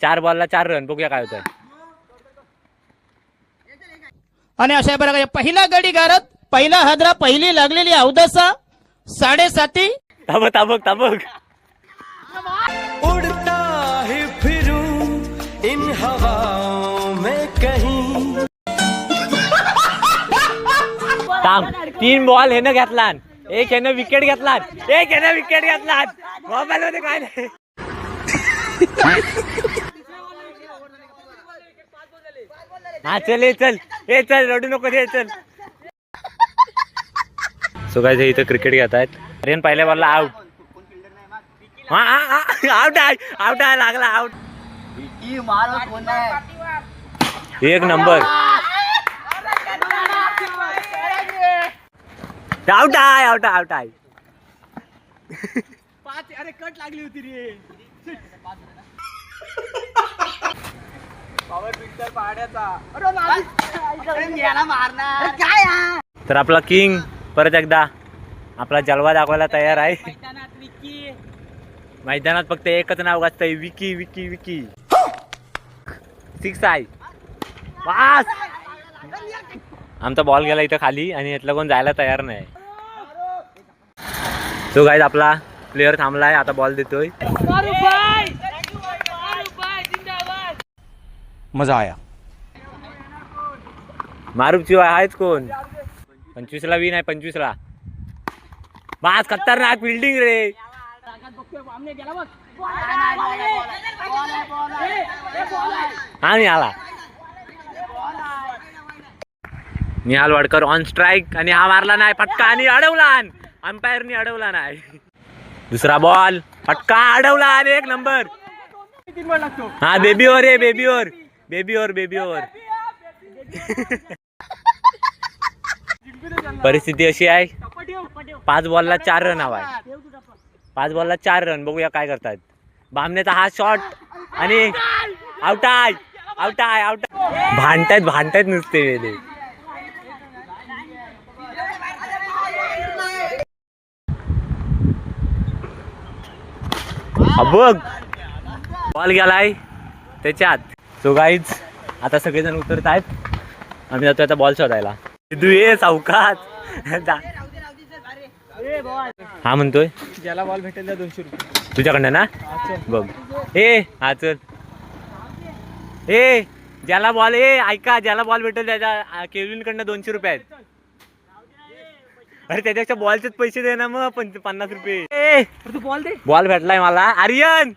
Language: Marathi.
4 बॉलला 4 रन. बघूया काय होतंय. आणि अशा प्रकारे पहिला गडी गारत, पहिला हादरा, पहिली लागलेली अवदसा 7.5. ताबक उड़ता ही फिरूं इन हवाओं में कहीं. 3 बॉल हेनं घेतला, एक हेनं विकेट घेतला, एक हेनं विकेट घेतला. मोबाईल मध्ये काय नाही. हा चल चल रडू नको दे चल. सो गाइस इथं क्रिकेट घेत आहेत. आर्यन पहिल्या बॉलला आउट. आउट आहे लागला आउट. एक नंबर. आउट आहे. अरे कट लागली होती रे. तर आपला किंग परत एकदा आपला जलवा दाखवायला तयार आहे. मैदानात फक्त एकच नाव गाजतंय, विकी विकी विकी. 6 आहे. पास. आमचा बॉल गेला इथं खाली आणि यातला कोण जायला तयार नाही. तो गाइस आपला प्लेयर थांबलाय, आता बॉल देतोय. मजा आया. मारूफ शिवाय आहेच कोण. 25ला विन आहे. 25ला बास. खतरनाक फिल्डिंग रे. हा निहाल वाडकर ऑन स्ट्राइक आणि हा मारला नाही फटका आणि अडवला. अंपायरनी अडवला नाही. दुसरा बॉल फटका अडवला आणि एक नंबर. हा बेबी ओव्हर. परिस्थिती अशी आहे, 5 बॉलला 4 रन हवा आहे. 5 बॉलला 4 रन. बघूया काय करतात. बामण्याचा हा शॉट आणि आउट आहे. भांडतायत नुसते वेळे. बघ बॉल गेलाय त्याच्यात. सो गाईज आता सगळेजण उतरत आहेत. आम्ही जातो आता बॉल शोधायला. ये सावकाश. हा म्हणतोय ज्याला बॉल भेटेल 200 रुपये तुझ्याकडनं ना. बघ हा चल. ज्याला बॉल ऐका, ज्याला बॉल भेटेल त्याच्या केविन कडनं 200 रुपये आहेत. अरे त्याच्यापेक्षा बॉलचेच पैसे दे ना मग. 50 रुपये. तू बॉल दे. बॉल भेटलाय मला. आर्यन